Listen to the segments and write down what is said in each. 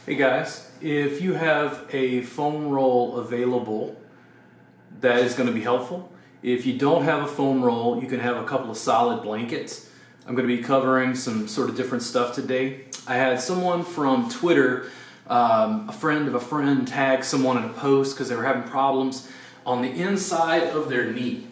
Hey guys, if you have a foam roll available, that is going to be helpful. If you don't have a foam roll, you can have a couple of solid blankets. I'm going to be covering some sort of different stuff today. I had someone from Twitter, a friend of a friend, tag someone in a post because they were having problems on the inside of their knee.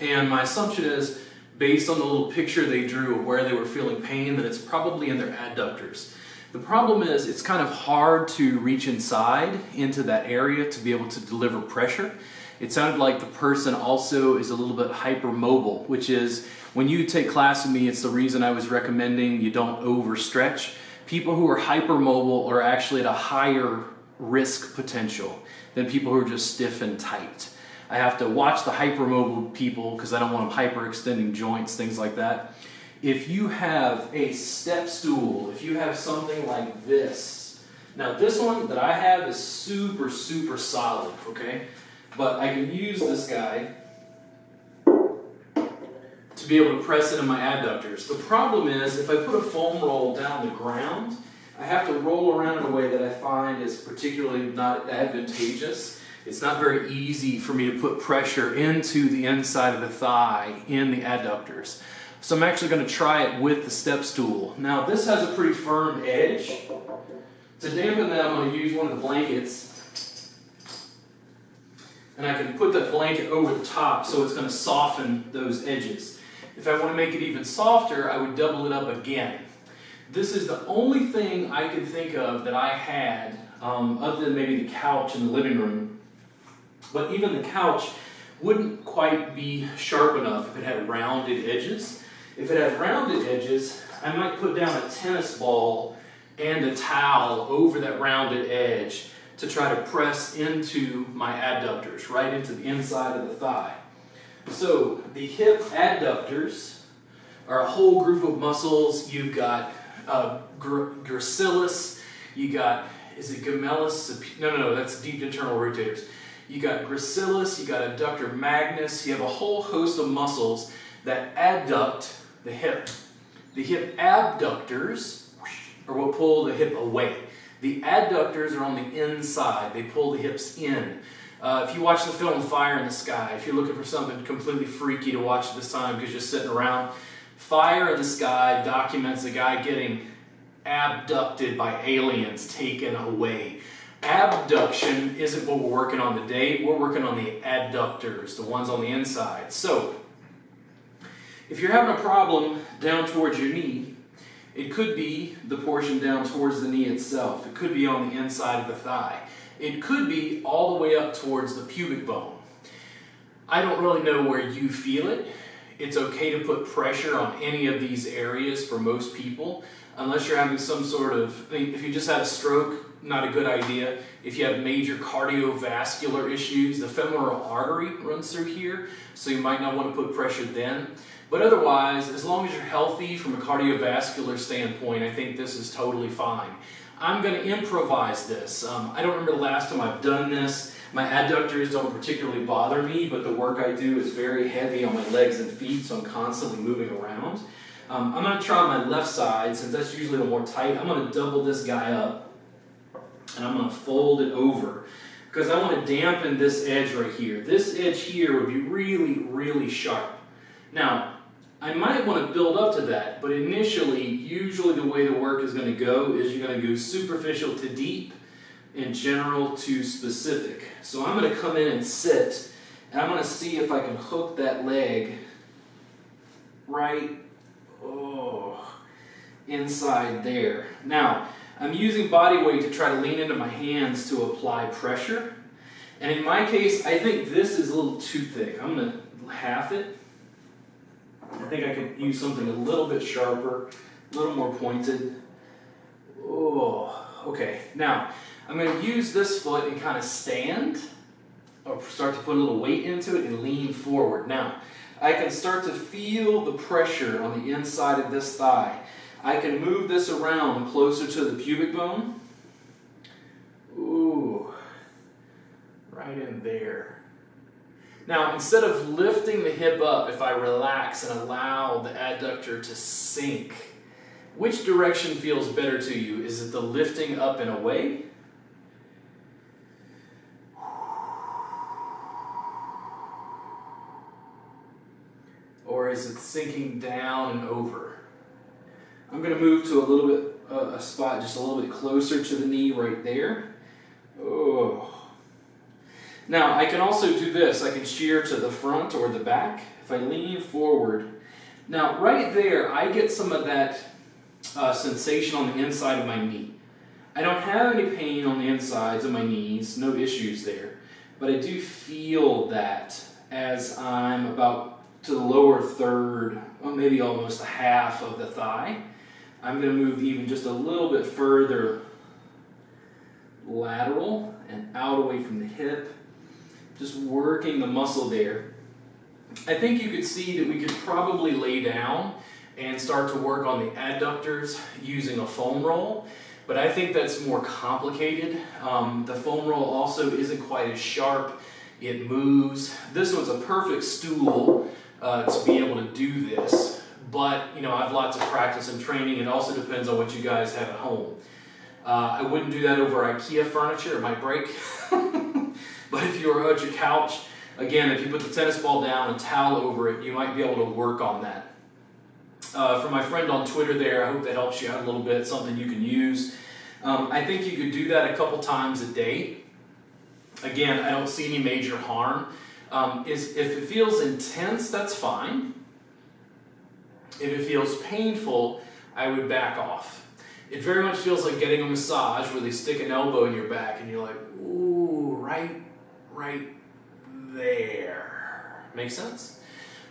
And my assumption is, based on the little picture they drew of where they were feeling pain, that it's probably in their adductors. The problem is it's kind of hard to reach inside into that area to be able to deliver pressure. It sounded like the person also is a little bit hypermobile, which is, when you take class with me, it's the reason I was recommending you don't overstretch. People who are hypermobile are actually at a higher risk potential than people who are just stiff and tight. I have to watch the hypermobile people because I don't want them hyperextending joints, things like that. If you have a step stool, if you have something like this, now this one that I have is super solid, okay? But I can use this guy to be able to press it in my adductors. The problem is, if I put a foam roll down the ground, I have to roll around in a way that I find is particularly not advantageous. It's not very easy for me to put pressure into the inside of the thigh in the adductors. So I'm actually going to try it with the step stool. Now this has a pretty firm edge. To dampen that, I'm going to use one of the blankets. And I can put that blanket over the top so it's going to soften those edges. If I want to make it even softer, I would double it up again. This is the only thing I could think of that I had, other than maybe the couch in the living room. But even the couch wouldn't quite be sharp enough if it had rounded edges. If it had rounded edges, I might put down a tennis ball and a towel over that rounded edge to try to press into my adductors, right into the inside of the thigh. So the hip adductors are a whole group of muscles. You've got gracilis, you got, is it gemellus? No, that's deep internal rotators. You got gracilis, you got adductor magnus, you have a whole host of muscles that adduct the hip. The hip abductors are what pull the hip away. The adductors are on the inside, they pull the hips in. If you watch the film Fire in the Sky, if you're looking for something completely freaky to watch at this time because you're sitting around, Fire in the Sky documents a guy getting abducted by aliens, taken away. Abduction isn't what we're working on today. We're working on the adductors, the ones on the inside. So, if you're having a problem down towards your knee, it could be the portion down towards the knee itself. It could be on the inside of the thigh. It could be all the way up towards the pubic bone. I don't really know where you feel it. It's okay to put pressure on any of these areas for most people, unless you're having some sort of, if you just had a stroke, not a good idea. If you have major cardiovascular issues, the femoral artery runs through here, so you might not want to put pressure then. But otherwise, as long as you're healthy from a cardiovascular standpoint, I think this is totally fine. I'm going to improvise this. I don't remember the last time I've done this. My adductors don't particularly bother me, but the work I do is very heavy on my legs and feet, so I'm constantly moving around. I'm going to try on my left side, since that's usually the more tight. I'm going to double this guy up, and I'm going to fold it over, because I want to dampen this edge right here. This edge here would be really sharp. Now, I might want to build up to that, but initially, usually the way the work is going to go is you're going to go superficial to deep and general to specific. So I'm going to come in and sit, and I'm going to see if I can hook that leg right inside there. Now, I'm using body weight to try to lean into my hands to apply pressure. And in my case, I think this is a little too thick. I'm going to half it. I think I could use something a little bit sharper, a little more pointed. Okay. Now, I'm going to use this foot and kind of stand, or start to put a little weight into it and lean forward. Now, I can start to feel the pressure on the inside of this thigh. I can move this around closer to the pubic bone. Right in there. Now, instead of lifting the hip up, if I relax and allow the adductor to sink Which direction feels better to you? Is it the lifting up and away? Or is it sinking down and over? I'm going to move to a little bit, a spot just a little bit closer to the knee right there. Oh. Now, I can also do this. I can shear to the front or the back. If I lean forward. Now, right there, I get some of that sensation on the inside of my knee. I don't have any pain on the insides of my knees, no issues there. But I do feel that as I'm about to the lower third, or maybe almost a half of the thigh. I'm going to move even just a little bit further lateral and out away from the hip, just working the muscle there. I think you could see that we could probably lay down and start to work on the adductors using a foam roll, but I think that's more complicated. The foam roll also isn't quite as sharp. It moves. This one's a perfect stool to be able to do this, but I have lots of practice and training. It also depends on what you guys have at home. I wouldn't do that over IKEA furniture, it might break. But if you're at your couch, again, if you put the tennis ball down and towel over it, you might be able to work on that. For my friend on Twitter there, I hope that helps you out a little bit, something you can use. I think you could do that a couple times a day. Again, I don't see any major harm. If it feels intense, that's fine. If it feels painful, I would back off. It very much feels like getting a massage where they stick an elbow in your back and you're like, ooh, right there. Make sense?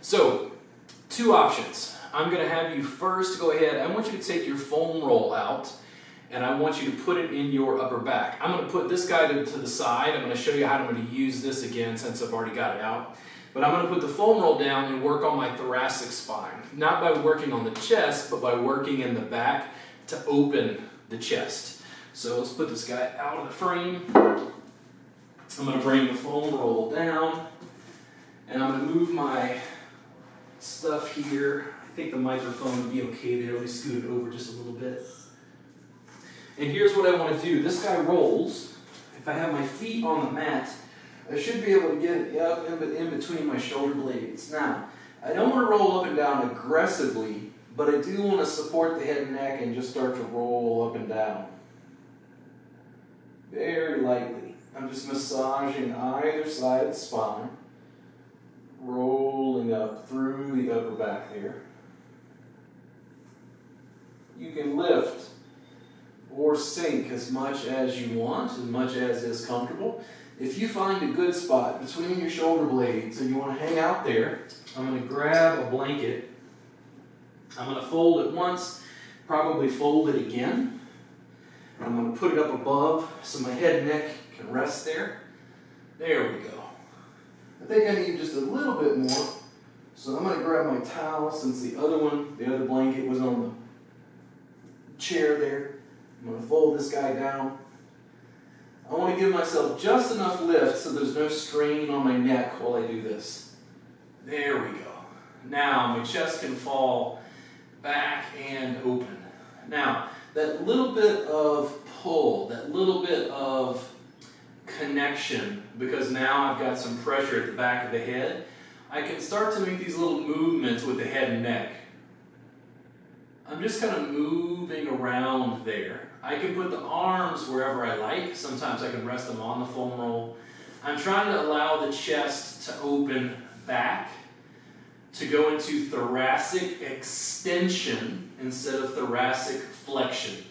So, two options. I'm going to have you first go ahead. I want you to take your foam roll out and I want you to put it in your upper back. I'm going to put this guy to the side. I'm going to show you how I'm going to use this again since I've already got it out. But I'm going to put the foam roll down and work on my thoracic spine. Not by working on the chest, but by working in the back to open the chest. So let's put this guy out of the frame. I'm going to bring the foam roll down. And I'm going to move my stuff here. I think the microphone would be okay there. Let me scoot it over just a little bit. And here's what I want to do. This guy rolls. If I have my feet on the mat, I should be able to get it up in between my shoulder blades. Now, I don't want to roll up and down aggressively, but I do want to support the head and neck and just start to roll up and down. Very lightly. I'm just massaging either side of the spine, rolling up through the upper back there. You can lift or sink as much as you want, as much as is comfortable. If you find a good spot between your shoulder blades and you want to hang out there, I'm going to grab a blanket. I'm going to fold it once, probably fold it again. I'm going to put it up above so my head and neck can rest there. There we go. I think I need just a little bit more. So I'm going to grab my towel since the other blanket was on the chair there. I'm going to fold this guy down. I want to give myself just enough lift so there's no strain on my neck while I do this. There we go. Now my chest can fall back and open. Now, that little bit of pull, that little bit of connection, because now I've got some pressure at the back of the head, I can start to make these little movements with the head and neck. I'm just kind of moving around there. I can put the arms wherever I like. Sometimes I can rest them on the foam roll. I'm trying to allow the chest to open back, to go into thoracic extension instead of thoracic flexion.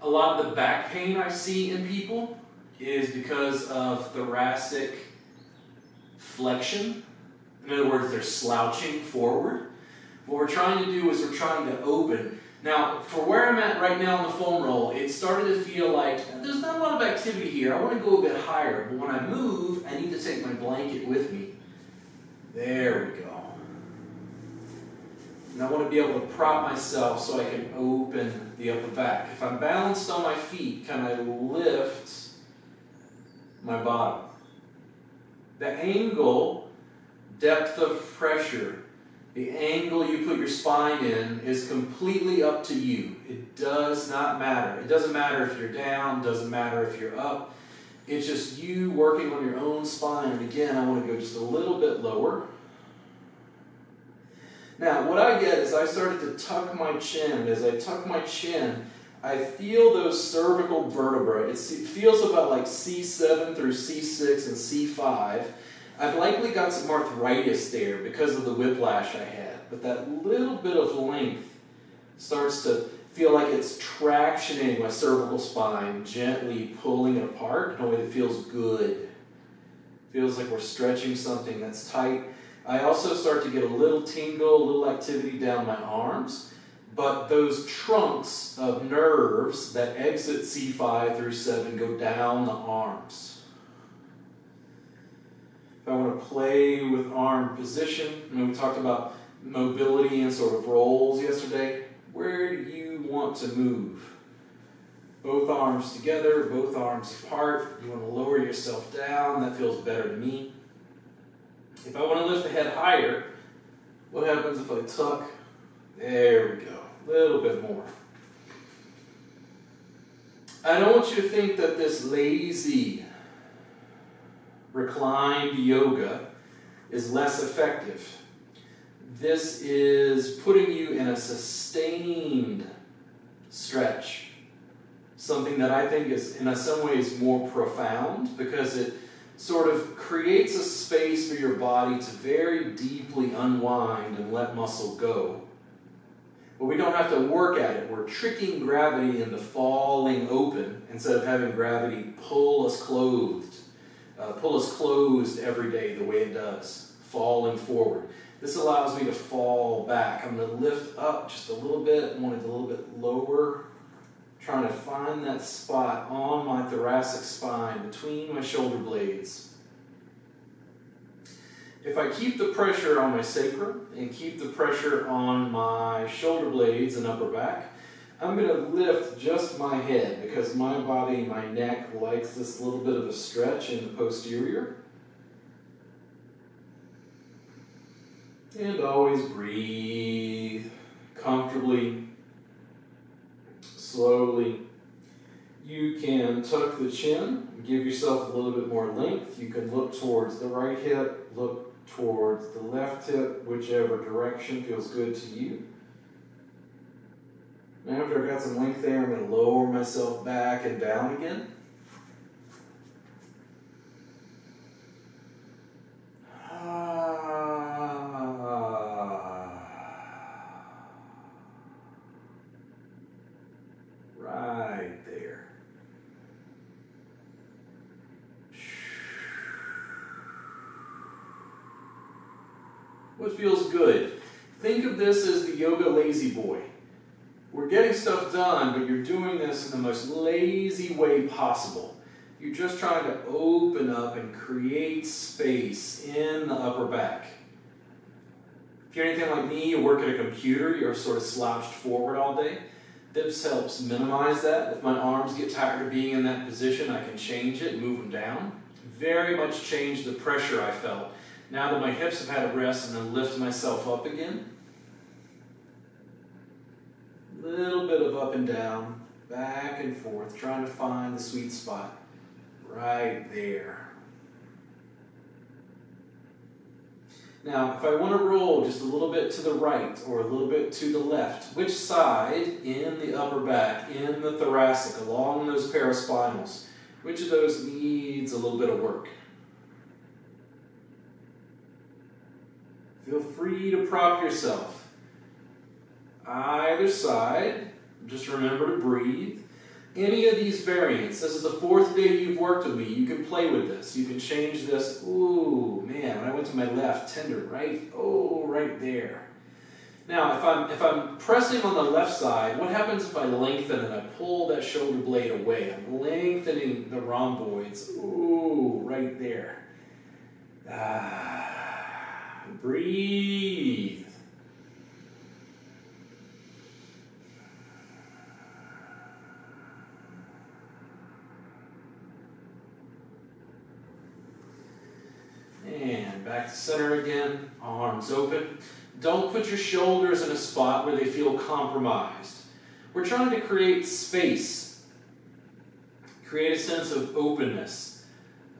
A lot of the back pain I see in people is because of thoracic flexion. In other words, they're slouching forward. What we're trying to do is we're trying to open. Now, for where I'm at right now on the foam roll, it started to feel like there's not a lot of activity here. I want to go a bit higher, but when I move, I need to take my blanket with me. There we go. And I want to be able to prop myself so I can open the upper back. If I'm balanced on my feet, can I lift my bottom? The angle, depth of pressure, The angle you put your spine in is completely up to you. It does not matter. It doesn't matter if you're down, doesn't matter if you're up. It's just you working on your own spine. And again, I want to go just a little bit lower. Now, what I get is I started to tuck my chin. And as I tuck my chin, I feel those cervical vertebrae. It feels about like C7 through C6 and C5. I've likely got some arthritis there because of the whiplash I had, but that little bit of length starts to feel like it's tractioning my cervical spine, gently pulling it apart in a way that feels good. Feels like we're stretching something that's tight. I also start to get a little tingle, a little activity down my arms, but those trunks of nerves that exit C5 through 7 go down the arms. If I want to play with arm position, we talked about mobility and sort of rolls yesterday. Where do you want to move? Both arms together, both arms apart. You want to lower yourself down. That feels better to me. If I want to lift the head higher, what happens if I tuck? There we go. A little bit more. I don't want you to think that this lazy reclined yoga is less effective. This is putting you in a sustained stretch. Something that I think is in some ways more profound because it sort of creates a space for your body to very deeply unwind and let muscle go. But we don't have to work at it. We're tricking gravity into falling open instead of having gravity pull us closed every day the way it does, falling forward. This allows me to fall back. I'm going to lift up just a little bit, want it a little bit lower, trying to find that spot on my thoracic spine between my shoulder blades. If I keep the pressure on my sacrum and keep the pressure on my shoulder blades and upper back, I'm going to lift just my head because my body, my neck, likes this little bit of a stretch in the posterior. And always breathe comfortably, slowly. You can tuck the chin, give yourself a little bit more length. You can look towards the right hip, look towards the left hip, whichever direction feels good to you. Now after I've got some length there, I'm going to lower myself back and down again. Right there. What feels good? Think of this as the yoga lazy boy. We're getting stuff done, but you're doing this in the most lazy way possible. You're just trying to open up and create space in the upper back. If you're anything like me, you work at a computer, you're sort of slouched forward all day. This helps minimize that. If my arms get tired of being in that position, I can change it, move them down. Very much change the pressure I felt. Now that my hips have had a rest, and then lift myself up again. Little bit of up and down, back and forth, trying to find the sweet spot right there. Now, if I want to roll just a little bit to the right or a little bit to the left, which side in the upper back, in the thoracic, along those paraspinals, which of those needs a little bit of work? Feel free to prop yourself. Either side, just remember to breathe. Any of these variants, this is the 4th day you've worked with me, you can play with this. You can change this. Ooh, man, when I went to my left, tender, right? Oh, right there. Now, if I'm pressing on the left side, what happens if I lengthen and I pull that shoulder blade away? I'm lengthening the rhomboids. Ooh, right there. Breathe. And back to center again, arms open. Don't put your shoulders in a spot where they feel compromised. We're trying to create space, create a sense of openness,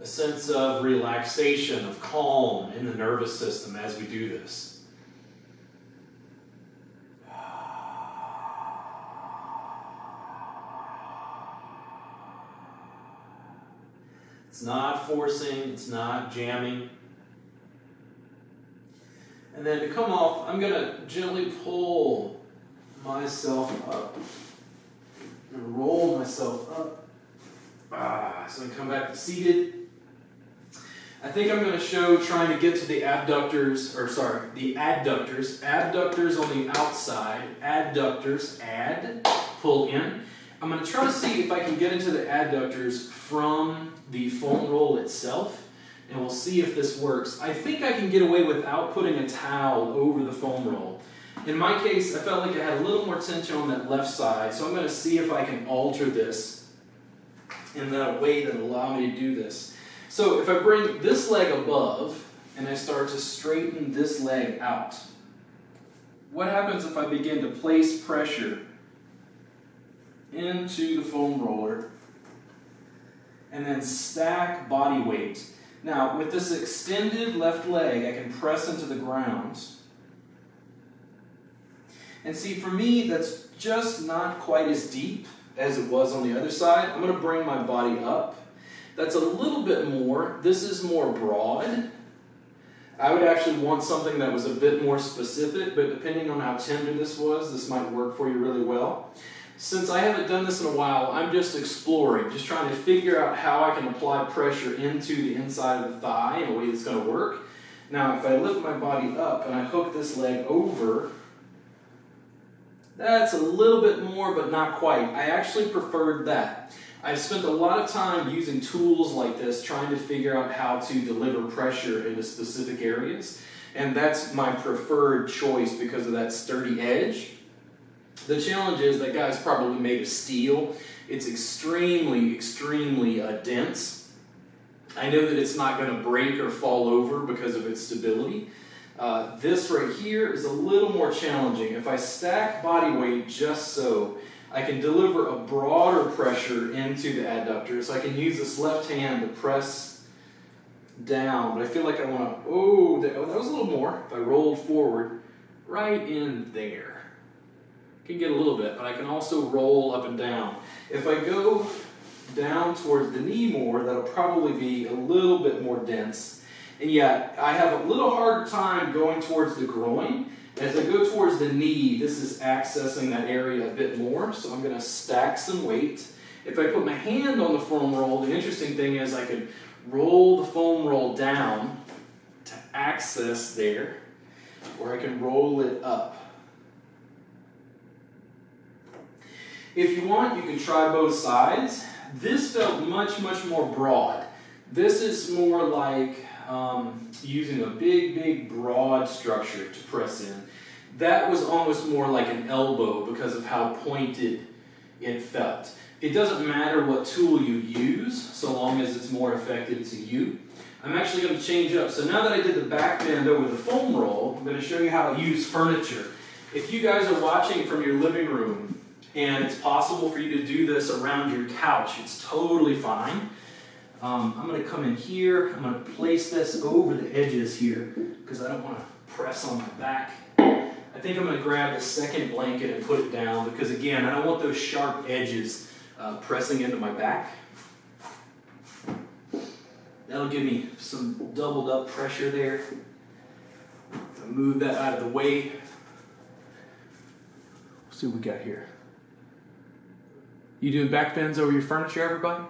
a sense of relaxation, of calm in the nervous system as we do this. It's not forcing, it's not jamming. And then to come off, I'm going to gently pull myself up. I'm going to roll myself up. So I come back to seated. I think I'm going to show trying to get to the adductors, the adductors. Adductors on the outside. Adductors, add, pull in. I'm going to try to see if I can get into the adductors from the foam roll itself. And we'll see if this works. I think I can get away without putting a towel over the foam roll. In my case, I felt like I had a little more tension on that left side, so I'm going to see if I can alter this in that way that will allow me to do this. So if I bring this leg above and I start to straighten this leg out, what happens if I begin to place pressure into the foam roller and then stack body weight? Now, with this extended left leg, I can press into the ground. And see, for me, that's just not quite as deep as it was on the other side. I'm going to bring my body up. That's a little bit more. This is more broad. I would actually want something that was a bit more specific, but depending on how tender this was, this might work for you really well. Since I haven't done this in a while, I'm just exploring, just trying to figure out how I can apply pressure into the inside of the thigh in a way that's going to work. Now, if I lift my body up and I hook this leg over, that's a little bit more, but not quite. I actually preferred that. I've spent a lot of time using tools like this, trying to figure out how to deliver pressure into specific areas, and that's my preferred choice because of that sturdy edge. The challenge is that guy's probably made of steel. It's extremely, extremely dense. I know that it's not going to break or fall over because of its stability. This right here is a little more challenging. If I stack body weight just so, I can deliver a broader pressure into the adductors. I can use this left hand to press down, but I feel like I want to, that was a little more. If I rolled forward, right in there. Can get a little bit, but I can also roll up and down. If I go down towards the knee more, that'll probably be a little bit more dense. And yet, I have a little harder time going towards the groin. As I go towards the knee, this is accessing that area a bit more, so I'm going to stack some weight. If I put my hand on the foam roll, the interesting thing is I can roll the foam roll down to access there, or I can roll it up. If you want, you can try both sides. This felt much, much more broad. This is more like using a big, big, broad structure to press in. That was almost more like an elbow because of how pointed it felt. It doesn't matter what tool you use, so long as it's more effective to you. I'm actually going to change up. So now that I did the back bend over the foam roll, I'm going to show you how to use furniture. If you guys are watching from your living room, and it's possible for you to do this around your couch, it's totally fine. I'm going to come in here, I'm going to place this over the edges here, because I don't want to press on my back. I think I'm going to grab the second blanket and put it down, because again, I don't want those sharp edges pressing into my back. That'll give me some doubled up pressure there. I'll move that out of the way. Let's see what we got here. You doing back bends over your furniture, everybody?